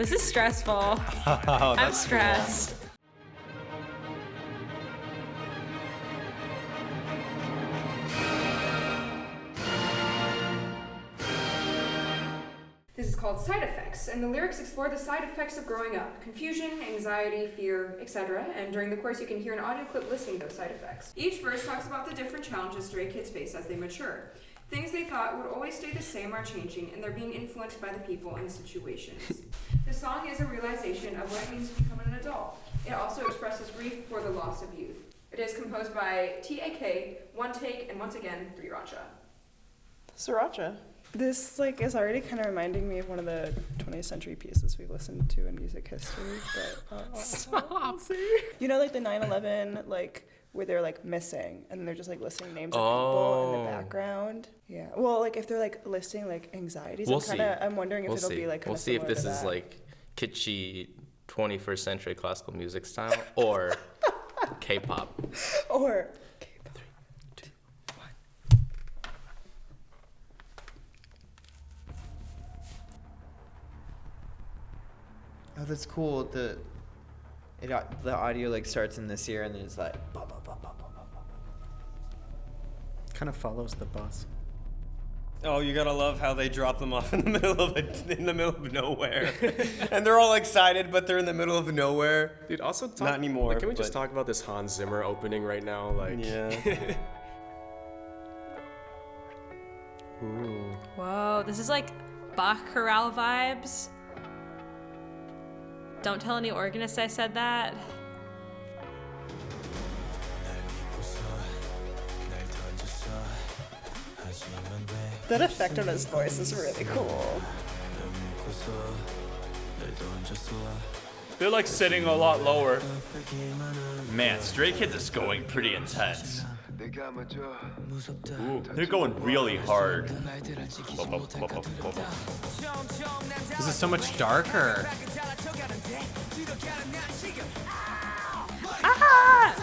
This is stressful. Oh, I'm stressed. Cool. This is called Side Effects, and the lyrics explore the side effects of growing up: confusion, anxiety, fear, etc. And during the course you can hear an audio clip listing those side effects. Each verse talks about the different challenges stray kids face as they mature. Things they thought would always stay the same are changing, and they're being influenced by the people and the situations. The song is a realization of what it means to become an adult. It also expresses grief for the loss of youth. It is composed by TAK, One Take, and once again, Sriracha. Sriracha. This is already kind of reminding me of one of the 20th century pieces we've listened to in music history. But Stop. You know, the 9/11, where they're missing and they're just listing names of people in the background. Yeah. Well, if they're listing anxieties, I'm wondering if it'll be We'll see if this is kitschy 21st century classical music style or K-pop. Or K-pop. 3, 2, 1. Oh, that's cool. The audio starts in this ear and then it's like. Kind of follows the bus. Oh, you gotta love how they drop them off in the middle of nowhere, and they're all excited, but they're in the middle of nowhere. Dude, also not anymore. Can we just talk about this Hans Zimmer opening right now? Yeah. Ooh. Whoa, this is Bach chorale vibes. Don't tell any organist I said that. That effect on his voice is really cool. They're sitting a lot lower. Man, Stray Kids is going pretty intense. Ooh, they're going really hard. This is so much darker. Ah!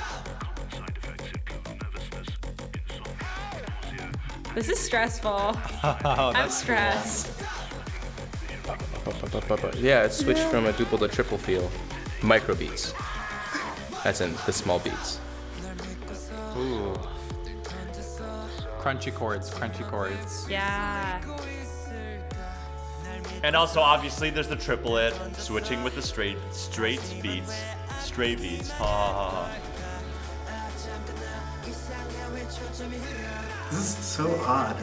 This is stressful. I'm stressed. Yeah, it switched from a duple to triple feel. Micro beats. That's in the small beats. Ooh. Crunchy chords. Yeah. And also, obviously, there's the triplet, switching with the stray beats. Ha ha ha. This is so odd.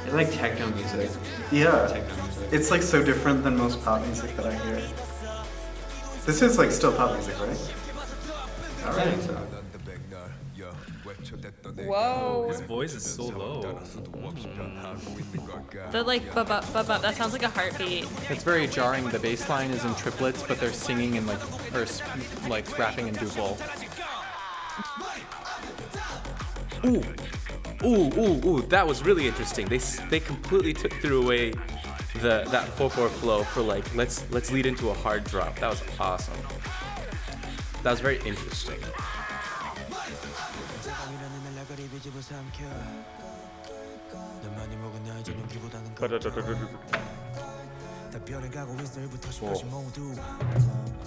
I like techno music. Yeah. Techno music. It's so different than most pop music that I hear. This is still pop music, right? Alright. Whoa. His voice is so low. The ba-ba, that sounds like a heartbeat. It's very jarring. The bass line is in triplets, but they're singing in rapping in duple. Ooh, that was really interesting. They completely threw away that 4/4 flow for let's lead into a hard drop. That was awesome. That was very interesting.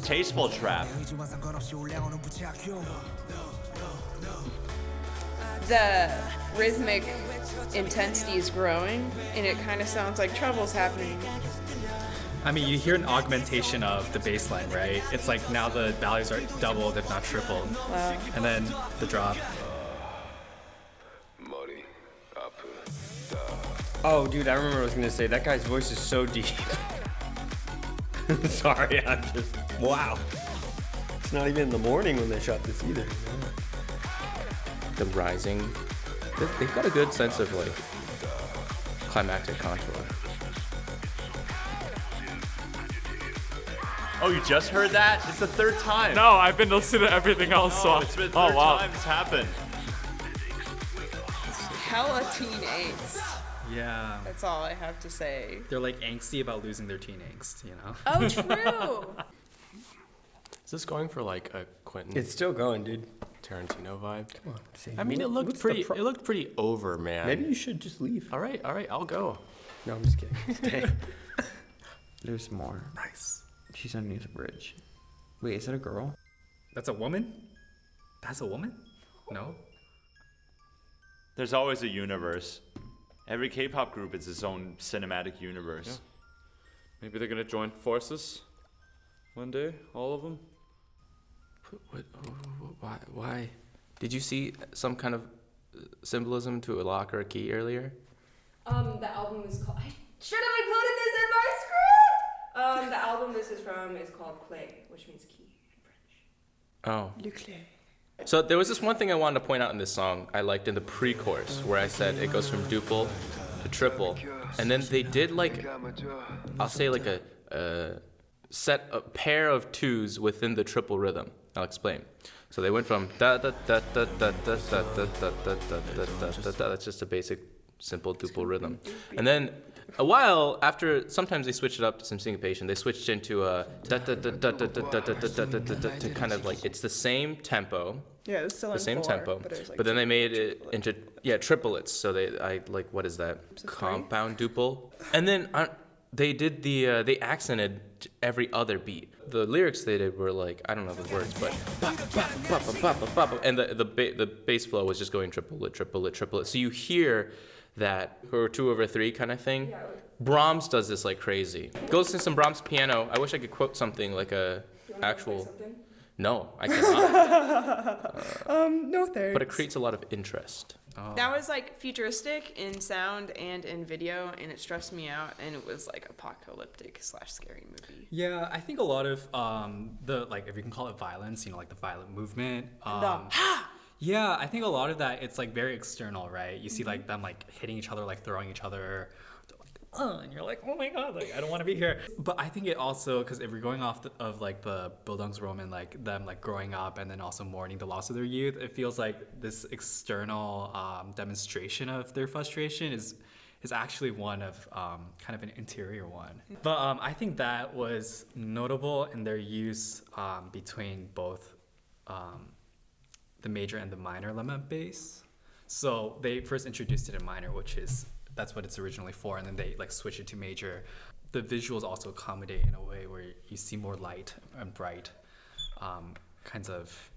Tasteful trap. The rhythmic intensity is growing, and it kind of sounds like trouble's happening. I mean, you hear an augmentation of the bass line, right? It's now the values are doubled, if not tripled. Wow. And then the drop. Oh, dude, I remember what I was gonna say. That guy's voice is so deep. Sorry, wow. It's not even in the morning when they shot this either. The rising. They've got a good sense of climactic contour. Oh, you just heard that? It's the third time. No, I've been listening to everything else. Oh, it's been third time it's happened. Hella teen angst. Yeah. That's all I have to say. They're angsty about losing their teen angst, you know? Oh, true. Is this going for a Quentin? It's still going, dude. Tarantino vibe. Come on. See, I mean, it looked pretty over, man. Maybe you should just leave. All right, I'll go. No, I'm just kidding. Stay. There's more. Nice. She's underneath the bridge. Wait, is that a girl? That's a woman? That's a woman? No. There's always a universe. Every K-pop group is its own cinematic universe. Yeah. Maybe they're gonna join forces one day, all of them. Why? Did you see some kind of symbolism to a lock or a key earlier? The album is called. I should have included this in my script. The album this is from is called Clay, which means key in French. Oh. Le clé. So there was this one thing I wanted to point out in this song I liked in the pre-chorus where I said it goes from duple to triple, and then they did like, I'll say like a pair of twos within the triple rhythm. I'll explain. So they went from da da da da da da da da da da da da. That's just a basic simple duple rhythm, and then a while after, sometimes they switched it up to some syncopation. They switched into a da da da da da da da da da da da to kind of like it's the same tempo. Yeah, it was still the in same 4, tempo, but, it was like but then they made it into triplets. So I like what is that? Compound duple, and then they did they accented every other beat. The lyrics they did were like, I don't know the words, but and the bass flow was just going triplet, triplet, triplet. So you hear that or 2/3 kind of thing. Yeah. Brahms does this like crazy. Go listen to some Brahms piano. I wish I could quote something like a actual. No, I cannot. No thanks. But it creates a lot of interest. Oh. That was like futuristic in sound and in video, and it stressed me out, and it was like apocalyptic / scary movie. Yeah, I think a lot of the like, if you can call it violence, you know, like the violent movement. Yeah, I think a lot of that, it's like very external, right? You see like them like hitting each other, like throwing each other, and you're like, oh my god, like I don't want to be here. But I think it also, because if we're going off of like the Bildungsroman, like them like growing up and then also mourning the loss of their youth, it feels like this external demonstration of their frustration is actually one of kind of an interior one. But I think that was notable in their use between both the major and the minor lemma bass. So they first introduced it in minor, that's what it's originally for, and then they like switch it to major. The visuals also accommodate in a way where you see more light and bright kinds of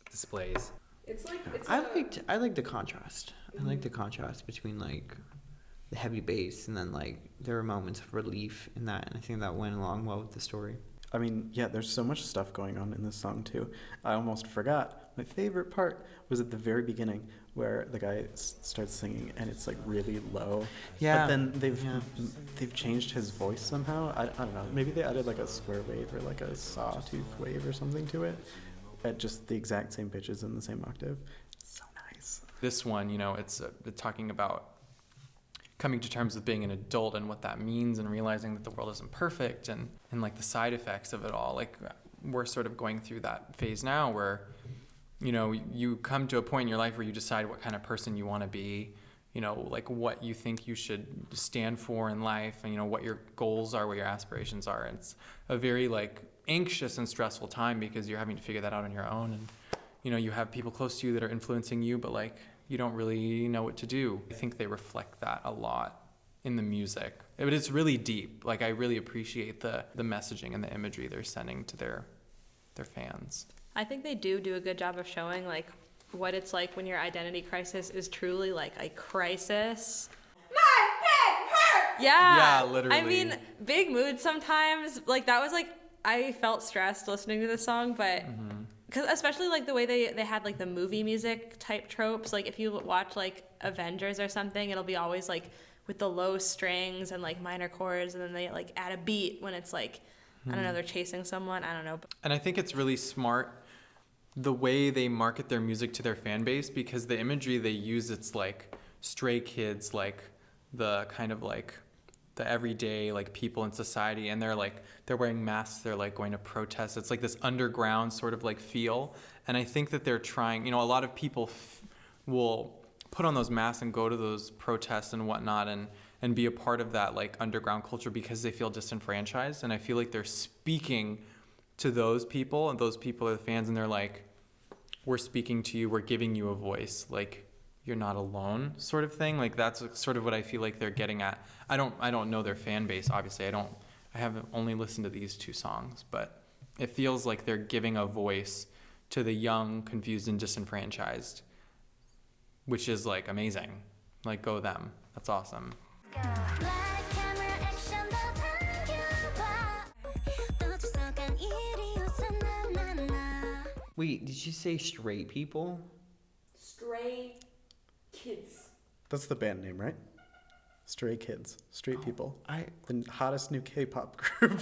displays. I like the contrast. I like the contrast between like the heavy bass and then like there were moments of relief in that, and I think that went along well with the story. I mean, yeah, there's so much stuff going on in this song too. I almost forgot. My favorite part was at the very beginning where the guy starts singing and it's like really low. Yeah. But then they've changed his voice somehow. I don't know. Maybe they added like a square wave or like a sawtooth wave or something to it at just the exact same pitches in the same octave. So nice. This one, you know, it's talking about coming to terms with being an adult and what that means and realizing that the world isn't perfect and like the side effects of it all. Like we're sort of going through that phase now where, you know, you come to a point in your life where you decide what kind of person you want to be, you know, like what you think you should stand for in life and, you know, what your goals are, what your aspirations are. And it's a very like anxious and stressful time because you're having to figure that out on your own. And, you know, you have people close to you that are influencing you, but like, you don't really know what to do. I think they reflect that a lot in the music. But it's really deep. Like I really appreciate the messaging and the imagery they're sending to their fans. I think they do a good job of showing like what it's like when your identity crisis is truly like a crisis. My head hurts! Yeah, literally. I mean, big mood sometimes. Like that was like, I felt stressed listening to this song, but because especially like the way they had like the movie music type tropes. Like if you watch like Avengers or something, it'll be always like with the low strings and like minor chords, and then they like add a beat when it's like, I don't know, they're chasing someone. I don't know. And I think it's really smart the way they market their music to their fan base, because the imagery they use, it's like stray kids, like the kind of like the everyday like people in society, and they're wearing masks, they're like going to protest. It's like this underground sort of like feel. And I think that they're trying, you know, a lot of people will put on those masks and go to those protests and whatnot and be a part of that like underground culture because they feel disenfranchised. And I feel like they're speaking to those people, and those people are the fans, and they're like, we're speaking to you, we're giving you a voice, like you're not alone, sort of thing. Like that's sort of what I feel like they're getting at. I don't know their fan base, obviously. I I haven't only listened to these 2 songs, but it feels like they're giving a voice to the young, confused, and disenfranchised, which is like amazing. Like, go them. That's awesome. Wait, did you say straight people? Stray Kids. That's the band name, right? Stray Kids. Straight People. The hottest new K-pop group.